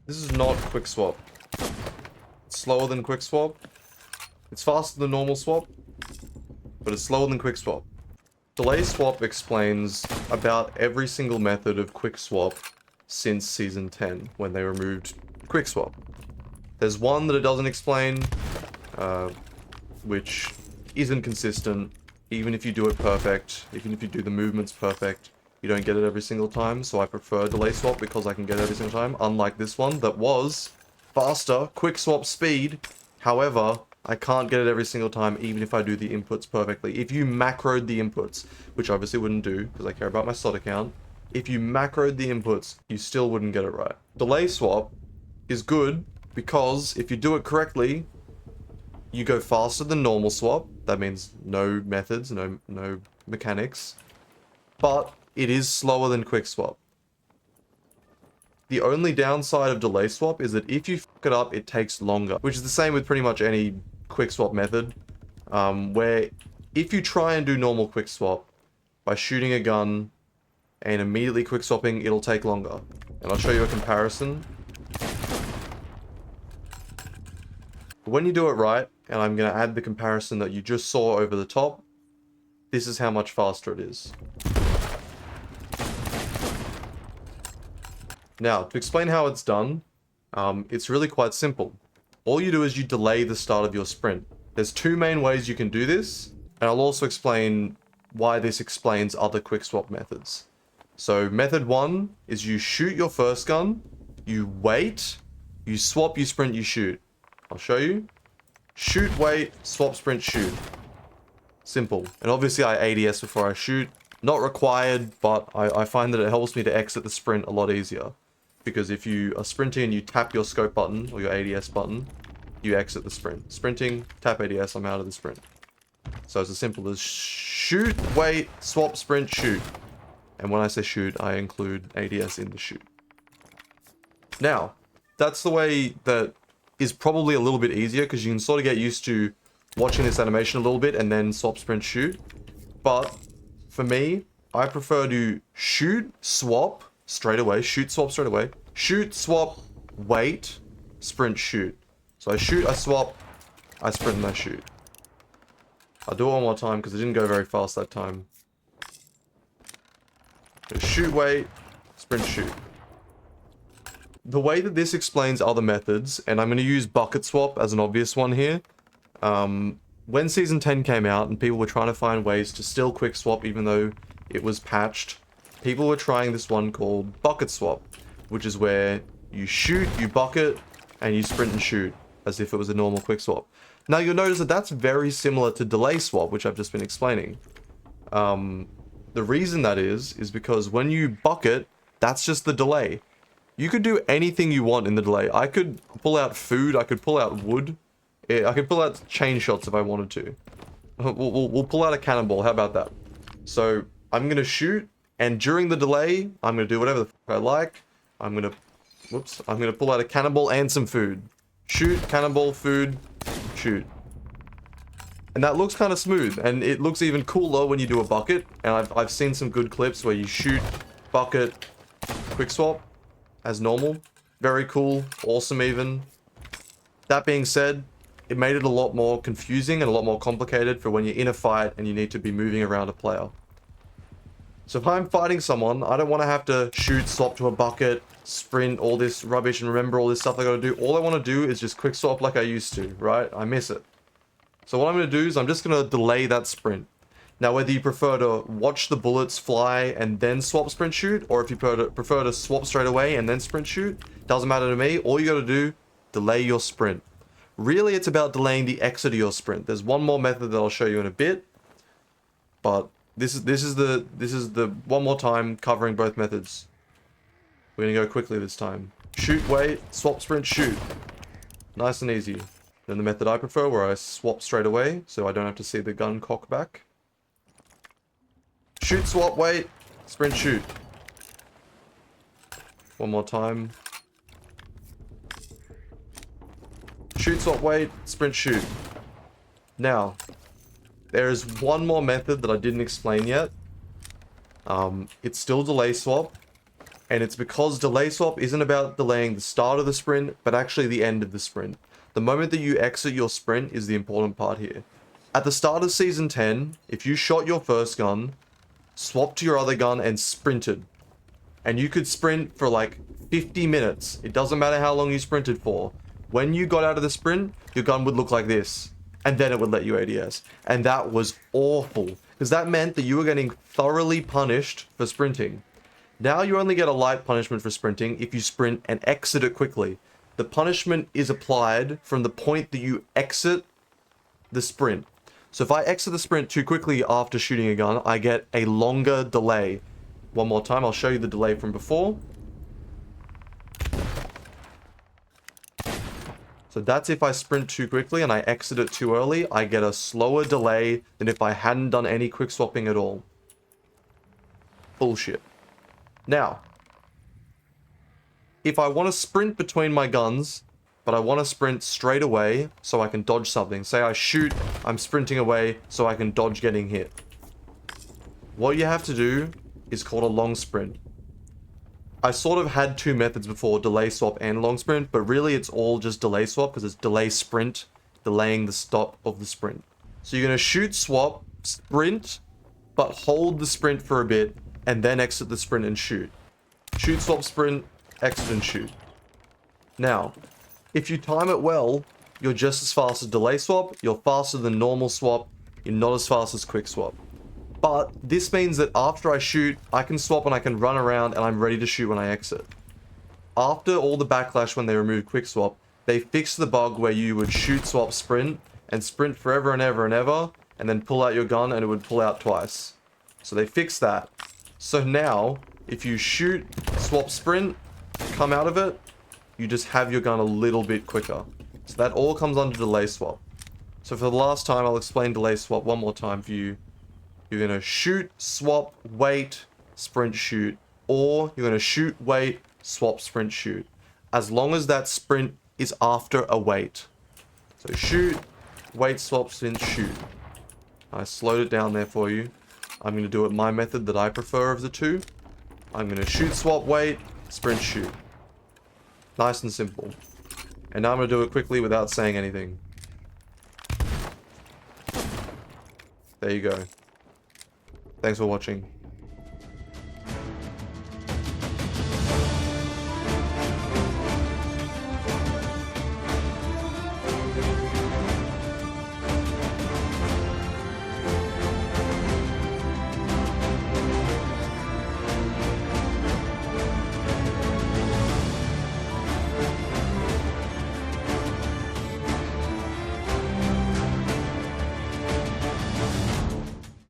This is not quick swap. It's slower than quick swap. It's faster than normal swap, but it's slower than quick swap. Delay swap explains about every single method of quick swap since Season 10, when they removed quick swap. There's one that it doesn't explain, which isn't consistent. Even if you do it perfect, even if you do the movements perfect, you don't get it every single time, so I prefer delay swap because I can get it every single time, unlike this one that was faster, quick swap speed. However, I can't get it every single time, even if I do the inputs perfectly. If you macroed the inputs, which I obviously wouldn't do, because I care about my slot account, if you macroed the inputs, you still wouldn't get it right. Delay swap is good because if you do it correctly, you go faster than normal swap. That means no methods, no mechanics. But it is slower than quick swap. The only downside of delay swap is that if you fuck it up, it takes longer, which is the same with pretty much any quick swap method, where if you try and do normal quick swap by shooting a gun and immediately quick swapping, it'll take longer. And I'll show you a comparison. When you do it right, and I'm going to add the comparison that you just saw over the top, this is how much faster it is. Now, to explain how it's done, it's really quite simple. All you do is you delay the start of your sprint. There's two main ways you can do this, and I'll also explain why this explains other quick swap methods. So method one is you shoot your first gun, you wait, you swap, you sprint, you shoot. I'll show you. Shoot, wait, swap, sprint, shoot. Simple. And obviously I ADS before I shoot. Not required, but I find that it helps me to exit the sprint a lot easier. Because if you are sprinting and you tap your scope button, or your ADS button, you exit the sprint. Sprinting, tap ADS, I'm out of the sprint. So it's as simple as shoot, wait, swap, sprint, shoot. And when I say shoot, I include ADS in the shoot. Now, that's the way that is probably a little bit easier, because you can sort of get used to watching this animation a little bit and then swap, sprint, shoot. But for me, I prefer to shoot, swap straight away, shoot, swap straight away, shoot, swap, wait, sprint, shoot. So I shoot, I swap, I sprint, and I shoot. I'll do it one more time because it didn't go very fast that time. Shoot, wait, sprint, shoot. The way that this explains other methods, and I'm going to use bucket swap as an obvious one here. When Season 10 came out and people were trying to find ways to still quick swap even though it was patched, people were trying this one called bucket swap, which is where you shoot, you bucket, and you sprint and shoot as if it was a normal quick swap. Now you'll notice that that's very similar to delay swap, which I've just been explaining. The reason that is because when you bucket, that's just the delay. You could do anything you want in the delay. I could pull out food, I could pull out wood, I could pull out chain shots if I wanted to. We'll pull out a cannonball, how about that? So I'm going to shoot, and during the delay, I'm going to do whatever the fuck I like. I'm going to pull out a cannonball and some food. Shoot, cannonball, food, shoot. And that looks kind of smooth, and it looks even cooler when you do a bucket. And I've seen some good clips where you shoot, bucket, quick swap as normal. Very cool, awesome even. That being said, it made it a lot more confusing and a lot more complicated for when you're in a fight and you need to be moving around a player. So if I'm fighting someone, I don't want to have to shoot, swap to a bucket, sprint, all this rubbish, and remember all this stuff I gotta do. All I want to do is just quick swap like I used to, right? I miss it. So what I'm going to do is I'm just going to delay that sprint. Now, whether you prefer to watch the bullets fly and then swap, sprint, shoot, or if you prefer to swap straight away and then sprint, shoot, doesn't matter to me. All you got to do, delay your sprint. Really, it's about delaying the exit of your sprint. There's one more method that I'll show you in a bit, but this is the one more time covering both methods. We're gonna go quickly this time. Shoot, wait, swap, sprint, shoot. Nice and easy. Then the method I prefer, where I swap straight away, so I don't have to see the gun cock back. Shoot, swap, wait, sprint, shoot. One more time. Shoot, swap, wait, sprint, shoot. Now, there is one more method that I didn't explain yet. It's still delay swap, And it's because delay swap isn't about delaying the start of the sprint, but actually the end of the sprint. The moment that you exit your sprint is the important part here. At the start of Season 10, if you shot your first gun, swapped to your other gun, and sprinted, and you could sprint for like 50 minutes, it doesn't matter how long you sprinted for, when you got out of the sprint, your gun would look like this, and then it would let you ADS. And that was awful, because that meant that you were getting thoroughly punished for sprinting. Now you only get a light punishment for sprinting if you sprint and exit it quickly. The punishment is applied from the point that you exit the sprint. So if I exit the sprint too quickly after shooting a gun, I get a longer delay. One more time, I'll show you the delay from before. So that's if I sprint too quickly and I exit it too early, I get a slower delay than if I hadn't done any quick swapping at all. Bullshit. Now, if I want to sprint between my guns, but I want to sprint straight away so I can dodge something. Say I shoot, I'm sprinting away so I can dodge getting hit. What you have to do is called a long sprint. I sort of had two methods before, delay swap and long sprint, but really it's all just delay swap because it's delay sprint, delaying the stop of the sprint. So you're going to shoot, swap, sprint, but hold the sprint for a bit, and then exit the sprint and shoot. Shoot, swap, sprint, exit and shoot. Now, if you time it well, you're just as fast as delay swap, you're faster than normal swap, you're not as fast as quick swap. But this means that after I shoot, I can swap and I can run around and I'm ready to shoot when I exit. After all the backlash when they removed quick swap, they fixed the bug where you would shoot, swap, sprint, and sprint forever and ever and ever, and then pull out your gun and it would pull out twice. So they fixed that. So now, if you shoot, swap, sprint, come out of it, you just have your gun a little bit quicker. So that all comes under delay swap. So for the last time, I'll explain delay swap one more time for you. You're going to shoot, swap, wait, sprint, shoot. Or you're going to shoot, wait, swap, sprint, shoot. As long as that sprint is after a wait. So shoot, wait, swap, sprint, shoot. I slowed it down there for you. I'm going to do it my method that I prefer of the two. I'm going to shoot, swap, wait, sprint, shoot. Nice and simple. And now I'm going to do it quickly without saying anything. There you go. Thanks for watching.